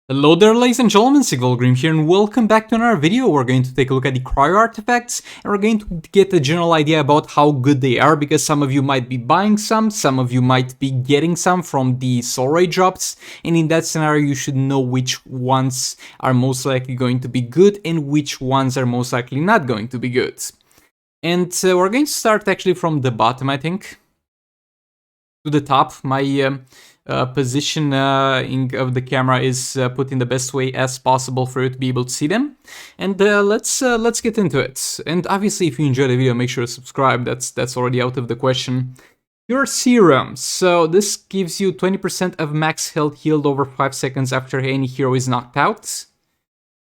Hello there, ladies and gentlemen, Sigvalgrim here, and welcome back to another video. We're going to take a look at the CRYO artifacts, and we're going to get a general idea about how good they are, because some of you might be buying some of you might be getting some from the soul ray drops, and in that scenario you should know which ones are most likely going to be good and which ones are most likely not going to be good. And we're going to start actually from the bottom, I think, to the top. My position of the camera is put in the best way as possible for you to be able to see them. And let's get into it. And obviously, if you enjoyed the video, make sure to subscribe. That's already out of the question. Your serum. So this gives you 20% of max health healed over 5 seconds after any hero is knocked out.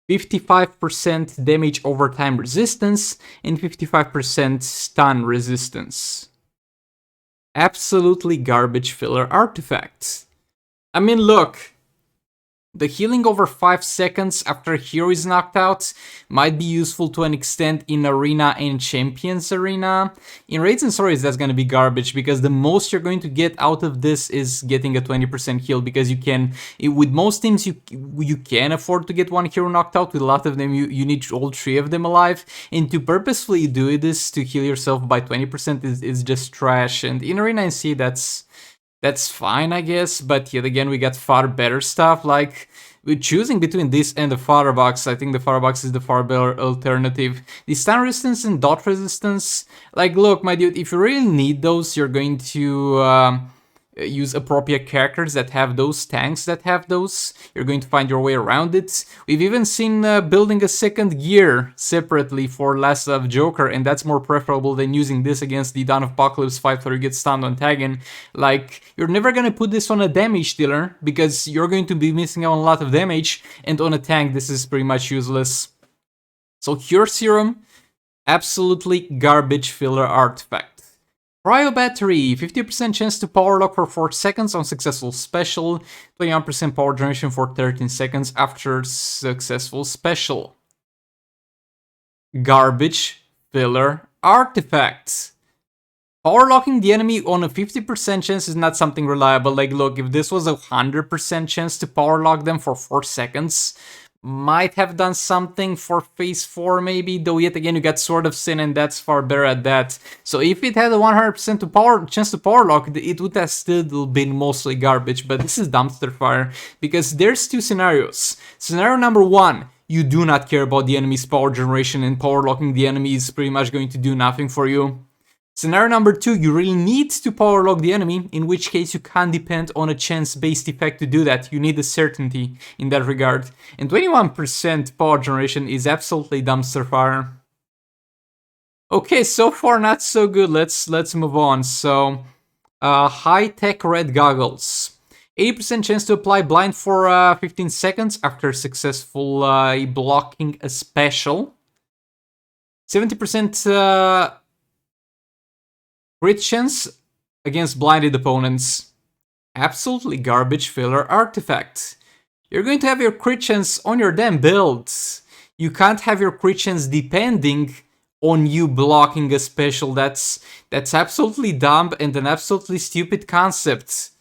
55% damage over time resistance and 55% stun resistance. Absolutely garbage filler artifacts. I mean, look, the healing over 5 seconds after a hero is knocked out might be useful to an extent in Arena and Champions Arena. In Raids and Stories, that's going to be garbage, because the most you're going to get out of this is getting a 20% heal, because you can, with most teams, you can afford to get one hero knocked out. With a lot of them, you need all 3 of them alive, and to purposefully do this to heal yourself by 20% is just trash. And in Arena and C, that's fine, I guess, but yet again, we got far better stuff. Like, with choosing between this and the Firebox, I think the Firebox is the far better alternative. The stun resistance and dot resistance, like, look, my dude, if you really need those, you're going to use appropriate characters that have those, tanks that have those. You're going to find your way around it. We've even seen building a second gear separately for Last of Joker, and that's more preferable than using this against the Dawn of Apocalypse fight where you get stunned on tagging. Like, you're never gonna put this on a damage dealer, because you're going to be missing out on a lot of damage, and on a tank this is pretty much useless. So Cure Serum, absolutely garbage filler artifact. CRYO Battery, 50% chance to power lock for 4 seconds on successful special, 21% power generation for 13 seconds after successful special. Garbage filler artifacts. Power locking the enemy on a 50% chance is not something reliable. Like, look, if this was a 100% chance to power lock them for 4 seconds, might have done something for phase 4 maybe, though yet again you got Sword of Sin and that's far better at that. So if it had a 100% chance to power lock, it would have still been mostly garbage, but this is dumpster fire, because there's 2 scenarios. Scenario number 1, you do not care about the enemy's power generation and power locking the enemy is pretty much going to do nothing for you. Scenario number 2, you really need to power lock the enemy, in which case you can't depend on a chance-based effect to do that. You need a certainty in that regard. And 21% power generation is absolutely dumpster fire. Okay, so far not so good. Let's move on. So, high-tech red goggles. 80% chance to apply blind for 15 seconds after successful blocking a special. 70% crit chance against blinded opponents. Absolutely garbage filler artifact. You're going to have your crit chance on your damn builds. You can't have your crit chance depending on you blocking a special. That's absolutely dumb and an absolutely stupid concept.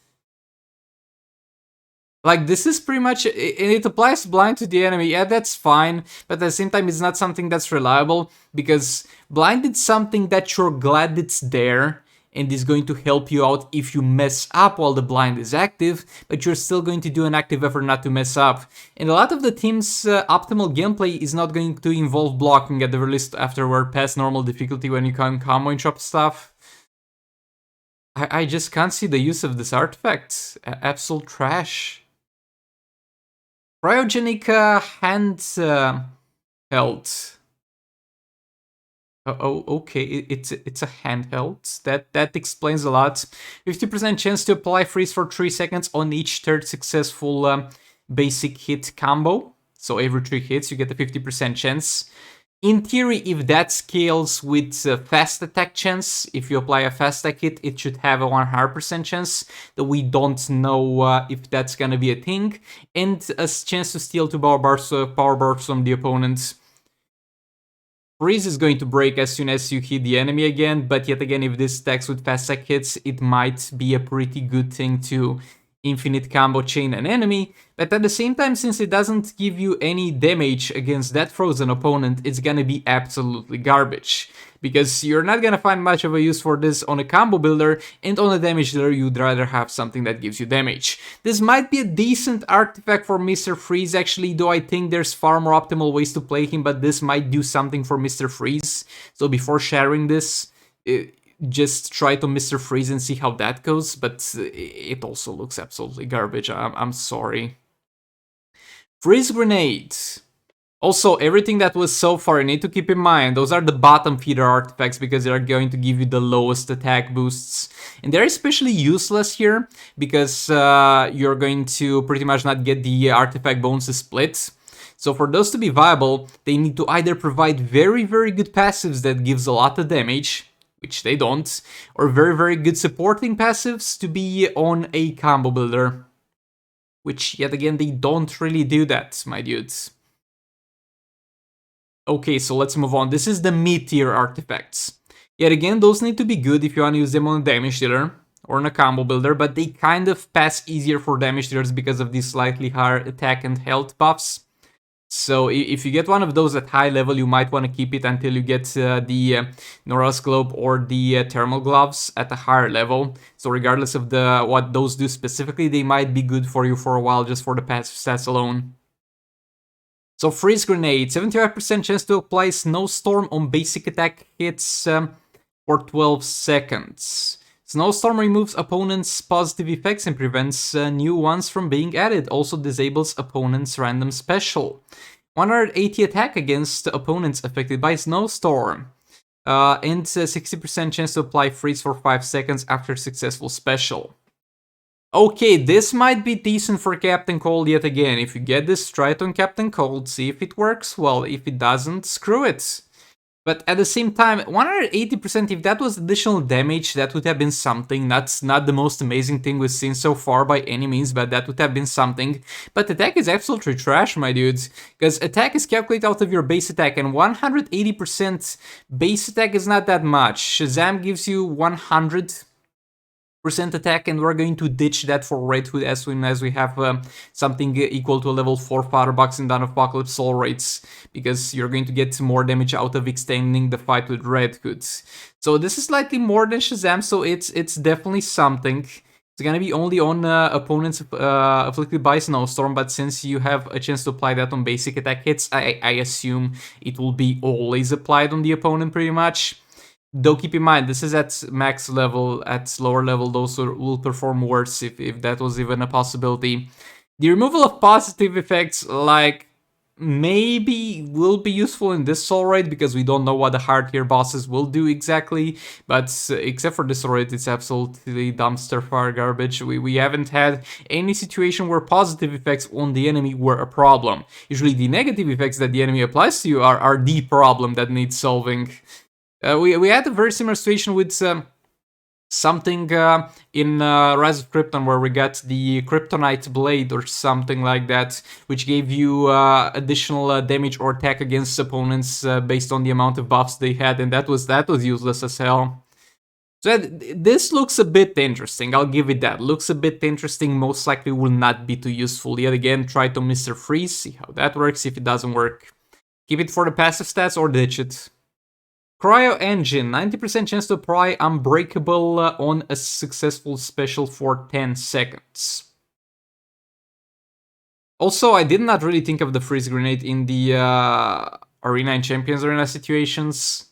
Like, this is pretty much, it applies blind to the enemy, yeah, that's fine, but at the same time it's not something that's reliable, because blind is something that you're glad it's there, and is going to help you out if you mess up while the blind is active, but you're still going to do an active effort not to mess up. And a lot of the team's optimal gameplay is not going to involve blocking at the very least after we're past normal difficulty when you can combo interrupt stuff. I just can't see the use of this artifact. Absolute trash. Cryogenic hand held. Oh, okay, it's a handheld. That explains a lot. 50% chance to apply freeze for 3 seconds on each third successful basic hit combo. So every 3 hits you get a 50% chance. In theory, if that scales with fast attack chance, if you apply a fast attack hit, it should have a 100% chance, though we don't know if that's gonna be a thing, and a chance to steal 2 power bars from the opponent. Freeze is going to break as soon as you hit the enemy again, but yet again, if this stacks with fast attack hits, it might be a pretty good thing to infinite combo chain an enemy, but at the same time, since it doesn't give you any damage against that frozen opponent, it's gonna be absolutely garbage. Because you're not gonna find much of a use for this on a combo builder, and on a damage dealer you'd rather have something that gives you damage. This might be a decent artifact for Mr. Freeze actually, though I think there's far more optimal ways to play him, but this might do something for Mr. Freeze. So before sharing this, just try to Mr. Freeze and see how that goes, but it also looks absolutely garbage, I'm sorry. Freeze Grenade. Also, everything that was so far, you need to keep in mind, those are the bottom feeder artifacts because they are going to give you the lowest attack boosts. And they're especially useless here because you're going to pretty much not get the artifact bonuses split. So for those to be viable, they need to either provide very, very good passives that gives a lot of damage, which they don't, or very, very good supporting passives to be on a combo builder, which yet again, they don't really do that, my dudes. Okay, so let's move on. This is the mid-tier artifacts. Yet again, those need to be good if you want to use them on a damage dealer or on a combo builder, but they kind of pass easier for damage dealers because of these slightly higher attack and health buffs. So if you get one of those at high level, you might want to keep it until you get the Nora's Globe or the Thermal Gloves at a higher level. So regardless of what those do specifically, they might be good for you for a while just for the passive stats alone. So Freeze Grenade, 75% chance to apply Snowstorm on basic attack hits for 12 seconds. Snowstorm removes opponents' positive effects and prevents new ones from being added. Also disables opponents' random special. 180 attack against opponents affected by Snowstorm. And 60% chance to apply Freeze for 5 seconds after successful special. Okay, this might be decent for Captain Cold yet again. If you get this, try it on Captain Cold, see if it works. Well, if it doesn't, screw it. But at the same time, 180%, if that was additional damage, that would have been something. That's not the most amazing thing we've seen so far by any means, but that would have been something. But attack is absolutely trash, my dudes, because attack is calculated out of your base attack, and 180% base attack is not that much. Shazam gives you 100% attack, and we're going to ditch that for Red Hood as soon as we have something equal to a level 4 Firebox and Dawn of Apocalypse Soul Rates, because you're going to get more damage out of extending the fight with Red Hood. So this is slightly more than Shazam, so it's definitely something. It's gonna be only on opponents afflicted by Snowstorm, but since you have a chance to apply that on basic attack hits, I assume it will be always applied on the opponent pretty much. Though keep in mind, this is at max level, at lower level those will perform worse if that was even a possibility. The removal of positive effects, like, maybe will be useful in this soul raid because we don't know what the hard tier bosses will do exactly, but except for this soul raid, it's absolutely dumpster fire garbage. We haven't had any situation where positive effects on the enemy were a problem. Usually the negative effects that the enemy applies to you are the problem that needs solving. We had a very similar situation with something in Rise of Krypton where we got the Kryptonite Blade or something like that, which gave you additional damage or attack against opponents based on the amount of buffs they had, and that was useless as hell. So this looks a bit interesting, I'll give it that. Looks a bit interesting, most likely will not be too useful. Yet again, try to Mr. Freeze, see how that works. If it doesn't work, keep it for the passive stats or ditch it. CRYO Engine, 90% chance to apply Unbreakable on a successful special for 10 seconds. Also, I did not really think of the Freeze Grenade in the Arena and Champions Arena situations.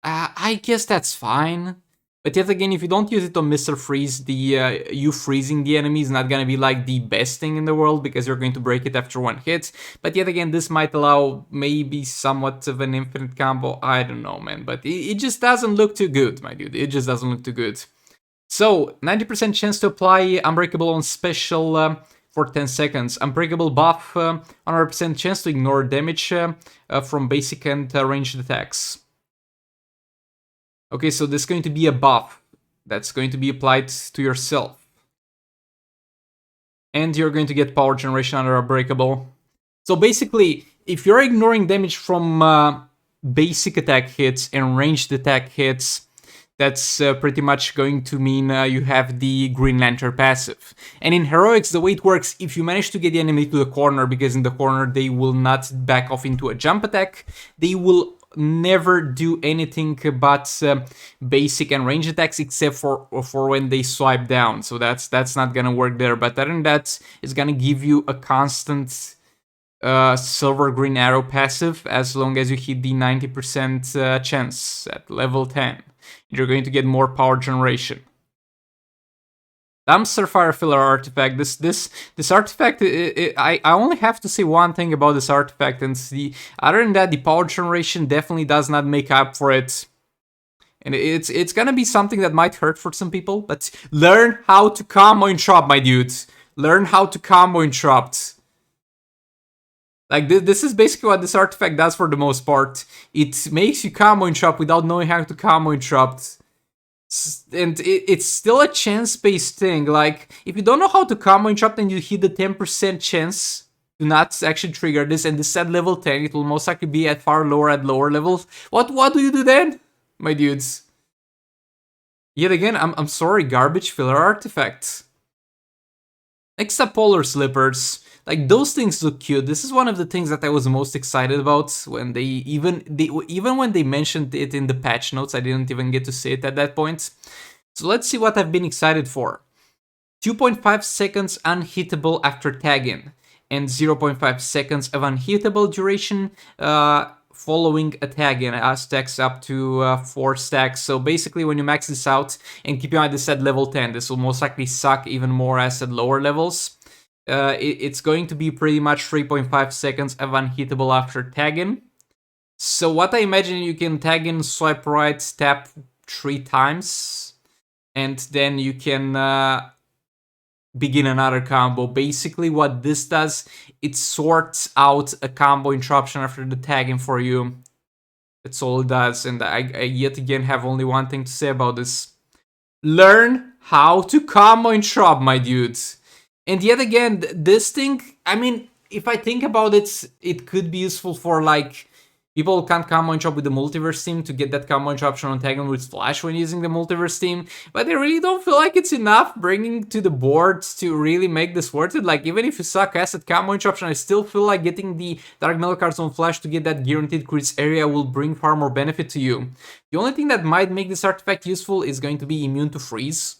I guess that's fine. But yet again, if you don't use it on Mr. Freeze, you freezing the enemy is not gonna be like the best thing in the world because you're going to break it after one hit. But yet again, this might allow maybe somewhat of an infinite combo. I don't know, man. But it just doesn't look too good, my dude. It just doesn't look too good. So, 90% chance to apply Unbreakable on special for 10 seconds. Unbreakable buff, 100% chance to ignore damage from basic and ranged attacks. Okay, so this is going to be a buff that's going to be applied to yourself. And you're going to get power generation under Unbreakable. So basically, if you're ignoring damage from basic attack hits and ranged attack hits, that's pretty much going to mean you have the Green Lantern passive. And in Heroics, the way it works, if you manage to get the enemy to the corner, because in the corner they will not back off into a jump attack, they will never do anything but basic and range attacks, except for when they swipe down. So that's not gonna work there. But other than that, it's gonna give you a constant silver green arrow passive as long as you hit the 90% chance at level 10. You're going to get more power generation. Dumpster Fire Filler artifact. This artifact, I only have to say one thing about this artifact, and other than that, the power generation definitely does not make up for it. And it's gonna be something that might hurt for some people, but learn how to combo interrupt, my dude. Learn how to combo interrupt. Like, this is basically what this artifact does for the most part. It makes you combo interrupt without knowing how to combo interrupt. And it's still a chance-based thing. Like, if you don't know how to combo interrupt and you hit the 10% chance to not actually trigger this, and this at level 10, it will most likely be at lower levels. What do you do then, my dudes? Yet again, I'm sorry, garbage filler artifacts. Next up, Polar Slippers. Like, those things look cute. This is one of the things that I was most excited about when even when they mentioned it in the patch notes. I didn't even get to see it at that point. So let's see what I've been excited for. 2.5 seconds unhittable after tagging, and 0.5 seconds of unhittable duration following a tag, and stacks up to 4 stacks. So basically, when you max this out, and keep in mind this at level 10, this will most likely suck even more as at lower levels. It's going to be pretty much 3.5 seconds of unhittable after tagging. So what I imagine, you can tag in, swipe right, tap 3 times, and then you can begin another combo. Basically what this does, it sorts out a combo interruption after the tagging for you. That's all it does, and I yet again have only one thing to say about this. Learn how to combo interrupt, my dudes. And yet again, this thing, I mean, if I think about it, it could be useful for, like, people can't combo interrupt with the multiverse team to get that combo interruption on tagging with Flash when using the multiverse team, but I really don't feel like it's enough bringing to the board to really make this worth it. Like, even if you suck ass at combo interruption, I still feel like getting the Dark Metal cards on Flash to get that guaranteed crits area will bring far more benefit to you. The only thing that might make this artifact useful is going to be immune to freeze,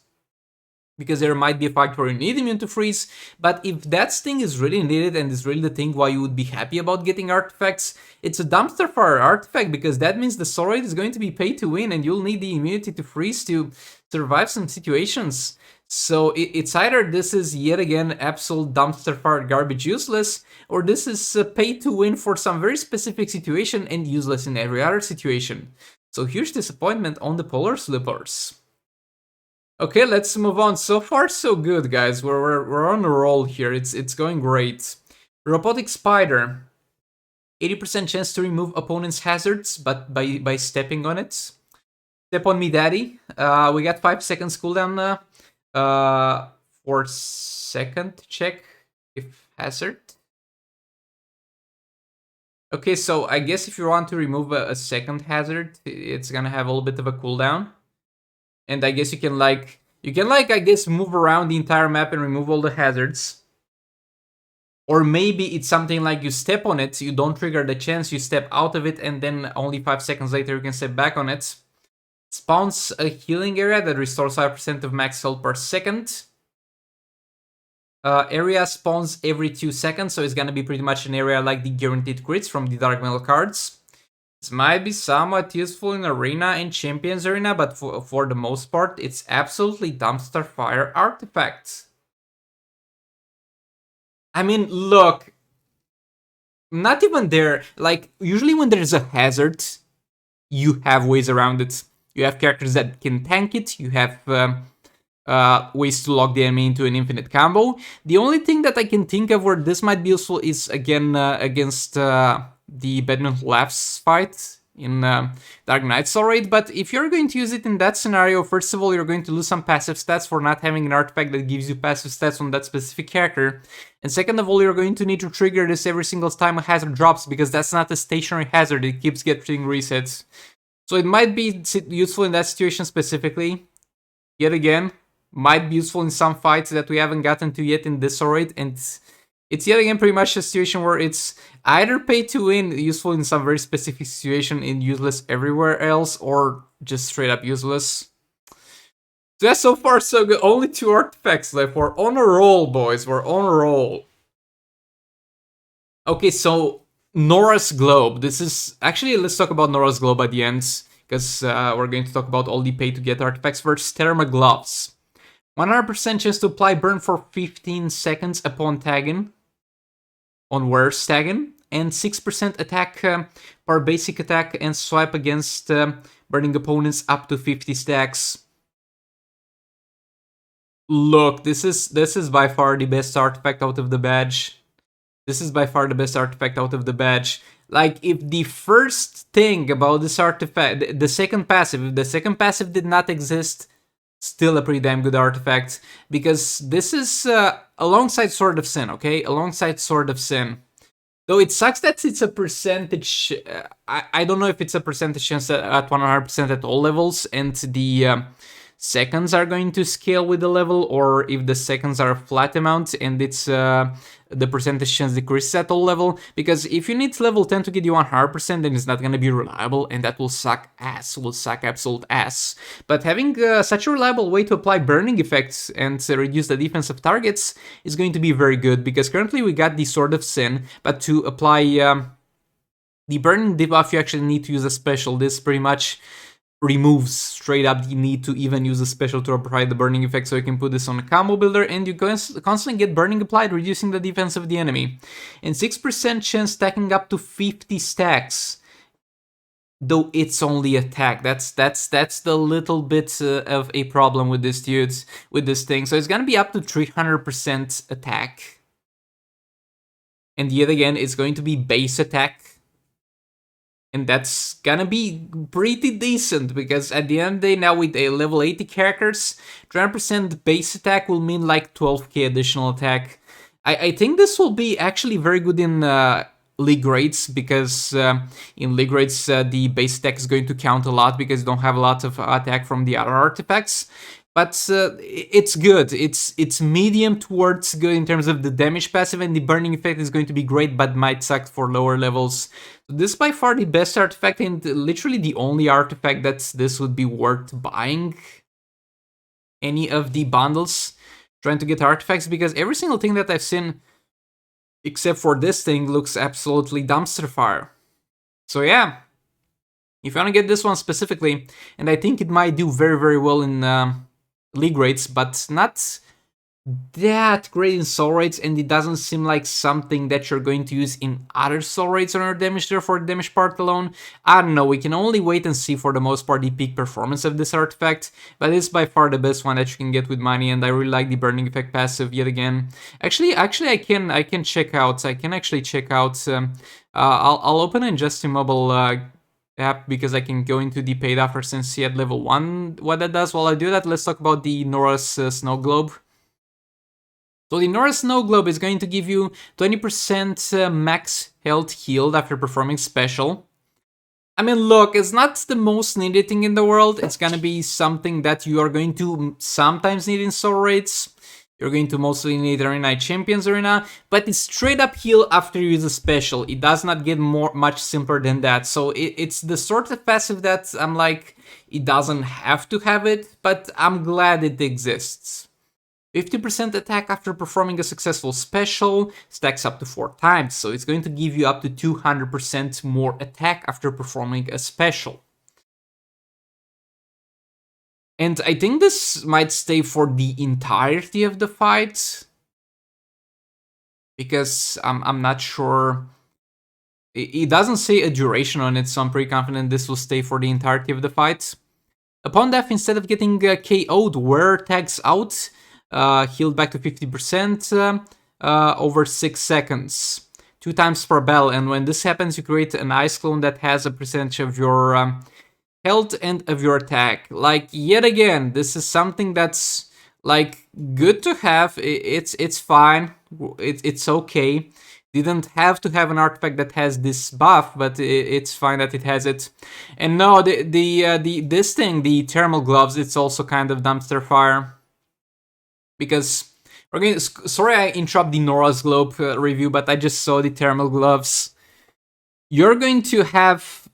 because there might be a fight where you need immune to freeze. But if that thing is really needed and is really the thing why you would be happy about getting artifacts, it's a dumpster fire artifact, because that means the soul rate is going to be paid to win and you'll need the immunity to freeze to survive some situations. So it's either this is yet again absolute dumpster fire garbage useless, or this is paid to win for some very specific situation and useless in every other situation. So huge disappointment on the Polar Slippers. Okay, let's move on. So far, so good, guys. We're on a roll here. It's going great. Robotic Spider. 80% chance to remove opponent's hazards, but by stepping on it. Step on me, daddy. We got 5 seconds cooldown. 4 second check if hazard. Okay, so I guess if you want to remove a second hazard, it's gonna have a little bit of a cooldown. And I guess you can I guess move around the entire map and remove all the hazards. Or maybe it's something like you step on it, you don't trigger the chance, you step out of it, and then only 5 seconds later you can step back on it. Spawns a healing area that restores 5% of max health per second. Area spawns every 2 seconds, so it's gonna be pretty much an area like the guaranteed crits from the Dark Metal cards. This might be somewhat useful in Arena and Champions Arena, but for the most part, it's absolutely dumpster fire artifacts. I mean, look, not even there. Like, usually when there's a hazard, you have ways around it. You have characters that can tank it, you have ways to lock the enemy into an infinite combo. The only thing that I can think of where this might be useful is, again, against the Badminton Laughs fight in Dark Knight Soul Raid, but if you're going to use it in that scenario, first of all, you're going to lose some passive stats for not having an artifact that gives you passive stats on that specific character, and second of all, you're going to need to trigger this every single time a hazard drops, because that's not a stationary hazard, it keeps getting resets. So it might be useful in that situation specifically. Yet again, might be useful in some fights that we haven't gotten to yet in Disarray, and it's yet again pretty much a situation where it's either pay to win, useful in some very specific situation, and useless everywhere else, or just straight up useless. So yeah, so far so good. Only 2 artifacts left. We're on a roll, boys. We're on a roll. Okay, so Nora's Globe. This is actually, let's talk about Nora's Globe at the end, because we're going to talk about all the pay to get artifacts versus Therma Gloves. 100% chance to apply burn for 15 seconds upon tagging, on wearer's tagging, and 6% attack per basic attack and swipe against burning opponents up to 50 stacks. Look, this is by far the best artifact out of the badge. This is by far the best artifact out of the badge. Like, if the first thing about this artifact, the second passive, if the second passive did not exist, still a pretty damn good artifact. Because this is alongside Sword of Sin, okay? Alongside Sword of Sin. Though it sucks that it's a percentage, I don't know if it's a percentage chance at 100% at all levels, and the seconds are going to scale with the level, or if the seconds are a flat amount and it's the percentage chance decreases at all level. Because if you need level 10 to get you 100%, then it's not going to be reliable, and that will suck ass, will suck absolute ass. But having such a reliable way to apply burning effects and reduce the defense of targets is going to be very good, because currently we got the Sword of Sin, but to apply the burning debuff you actually need to use a special. This pretty much removes straight up the need to even use a special to apply the burning effect, so you can put this on a combo builder and you constantly get burning applied, reducing the defense of the enemy. And 6% chance stacking up to 50 stacks, though it's only attack. That's the little bit of a problem with this dude, with this thing. So it's gonna be up to 300% attack. And yet again, it's going to be base attack. And that's gonna be pretty decent, because at the end of the day, now with a level 80 characters, 300% base attack will mean like 12k additional attack. I think this will be actually very good in League Raids, because in League Raids the base attack is going to count a lot, because you don't have a lot of attack from the other artifacts. But it's good. It's medium towards good in terms of the damage passive, and the burning effect is going to be great, but might suck for lower levels. So this is by far the best artifact, and literally the only artifact that this would be worth buying any of the bundles, trying to get artifacts, because every single thing that I've seen, except for this thing, looks absolutely dumpster fire. So yeah, if you want to get this one specifically, and I think it might do very, very well in League Raids, but not that great in Soul Raids, and it doesn't seem like something that you're going to use in other Soul Raids on your damage there for the damage part alone. I don't know, we can only wait and see for the most part the peak performance of this artifact, but it's by far the best one that you can get with money, and I really like the burning effect passive yet again. Actually I can check out, I'll open an Injustice Mobile app, because I can go into the paid offer since he had level 1, what that does. While I do that, let's talk about the Nora's Snow Globe. So the Nora Snow Globe is going to give you 20% max health healed after performing special. I mean, look, it's not the most needed thing in the world. It's gonna be something that you are going to sometimes need in Soul Raids. You're going to mostly need Arena Champions Arena, but it's straight up heal after you use a special. It does not get much simpler than that. So it's the sort of passive that I'm like, it doesn't have to have it, but I'm glad it exists. 50% attack after performing a successful special, stacks up to 4 times, so it's going to give you up to 200% more attack after performing a special. And I think this might stay for the entirety of the fight, because I'm not sure. It doesn't say a duration on it, so I'm pretty confident this will stay for the entirety of the fight. Upon death, instead of getting KO'd, wearer tags out, healed back to 50% over 6 seconds. 2 times per bell, and when this happens, you create an ice clone that has a percentage of your health and of your attack. Like, yet again, this is something that's like good to have. It's fine. It's okay. Didn't have to have an artifact that has this buff, but it's fine that it has it. And no, this thing, the thermal gloves, it's also kind of dumpster fire. Because we're going to, sorry I interrupt the Nora's Globe review, but I just saw the thermal gloves. You're going to have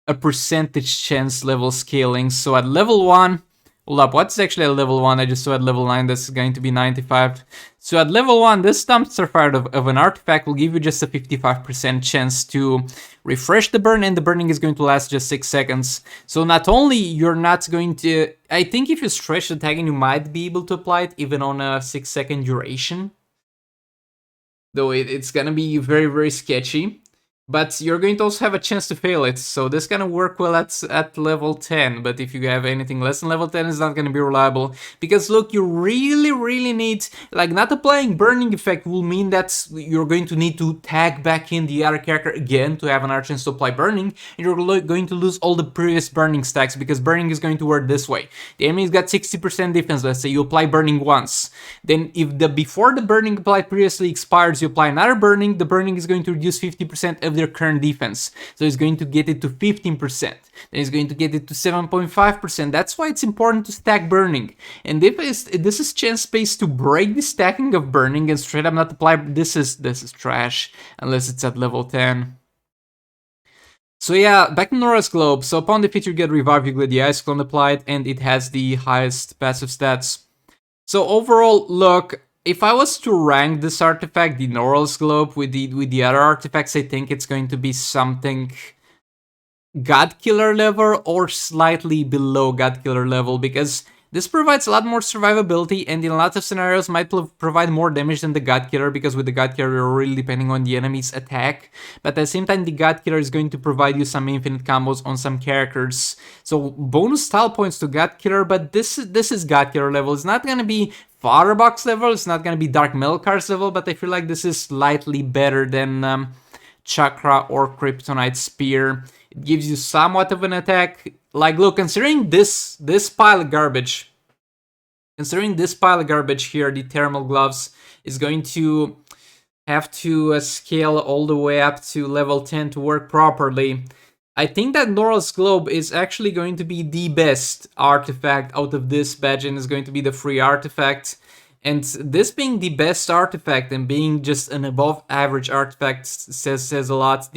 a percentage chance level scaling. So at level 1, hold up, what's actually at level 1? I just saw at level 9 this is going to be 95. So at level 1, this dumpster fire of an artifact will give you just a 55% chance to refresh the burn, and the burning is going to last just 6 seconds. So not only you're not going to... I think if you stretch the tagging, you might be able to apply it even on a 6-second duration. Though it's gonna be very, very sketchy. But you're going to also have a chance to fail it, so this gonna work well at level 10, but if you have anything less than level 10, it's not gonna be reliable. Because look, you really, really need, like, not applying burning effect will mean that you're going to need to tag back in the other character again to have another chance to apply burning, and you're going to lose all the previous burning stacks, because burning is going to work this way. The enemy's got 60% defense, let's say, you apply burning once. Then if before the burning applied previously expires, you apply another burning, the burning is going to reduce 50% of their current defense. So it's going to get it to 15%. Then it's going to get it to 7.5%. That's why it's important to stack burning. And this is chance space to break the stacking of burning and straight up not apply. This is trash unless it's at level 10. So yeah, back to Nora's Globe. So upon defeat you get revived, you get the Ice Clone applied, and it has the highest passive stats. So overall, look, if I was to rank this artifact, the Nora's Globe, with the other artifacts, I think it's going to be something God Killer level or slightly below God Killer level, because this provides a lot more survivability, and in lots of scenarios might provide more damage than the God Killer, because with the God Killer you're really depending on the enemy's attack. But at the same time, the God Killer is going to provide you some infinite combos on some characters. So bonus style points to God Killer, but this is God Killer level. It's not gonna be Firebox level, it's not gonna be Dark Melkar's level, but I feel like this is slightly better than Chakra or Kryptonite Spear. It gives you somewhat of an attack. Like, look, considering this pile of garbage, here, the thermal gloves is going to have to scale all the way up to level 10 to work properly. I think that Nora's Globe is actually going to be the best artifact out of this badge, and is going to be the free artifact. And this being the best artifact and being just an above average artifact says a lot.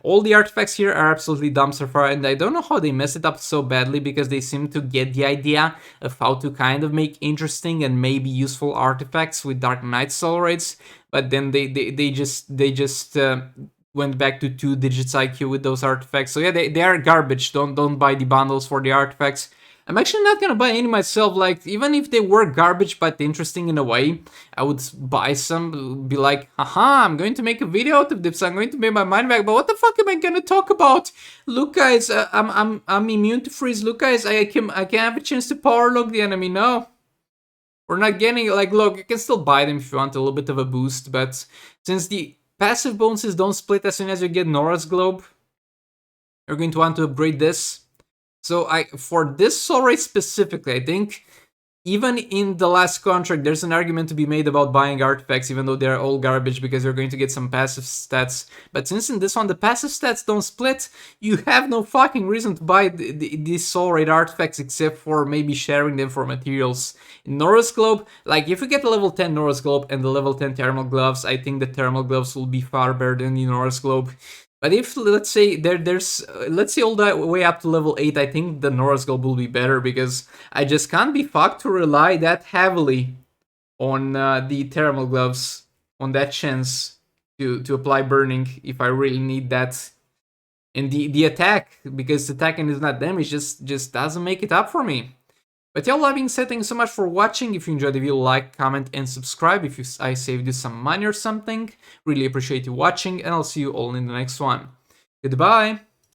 All the artifacts here are absolutely dumpster fire, and I don't know how they mess it up so badly, because they seem to get the idea of how to kind of make interesting and maybe useful artifacts with Dark Knight Soul Raids, but then they just went back to 2 digits IQ with those artifacts. So yeah, they are garbage. Don't buy the bundles for the artifacts. I'm actually not gonna buy any myself. Like, even if they were garbage but interesting in a way, I would buy some, be like, haha, I'm going to make a video out of this, I'm going to make my mind back, but what the fuck am I gonna talk about? Look guys, I'm immune to freeze. Look guys, I can have a chance to power lock the enemy. No. We're not getting, like, look, you can still buy them if you want a little bit of a boost, but since the passive bonuses don't split as soon as you get Nora's Globe, you're going to want to upgrade this. So for this Soul Raid specifically, I think even in the last contract, there's an argument to be made about buying artifacts, even though they're all garbage, because you're going to get some passive stats. But since in this one, the passive stats don't split, you have no fucking reason to buy these Soul Raid artifacts, except for maybe sharing them for materials. In Nora's Globe, like, if you get the level 10 Nora's Globe and the level 10 Thermal Gloves, I think the Thermal Gloves will be far better than the Nora's Globe. But if, let's say, let's say all the way up to level 8, I think the Nora's Globe will be better, because I just can't be fucked to rely that heavily on the Thermal Gloves, on that chance to apply burning if I really need that. And the attack, because attacking is not damage, just doesn't make it up for me. But yeah, all that being said, thank you so much for watching. If you enjoyed the video, like, comment, and subscribe if I saved you some money or something. Really appreciate you watching, and I'll see you all in the next one. Goodbye!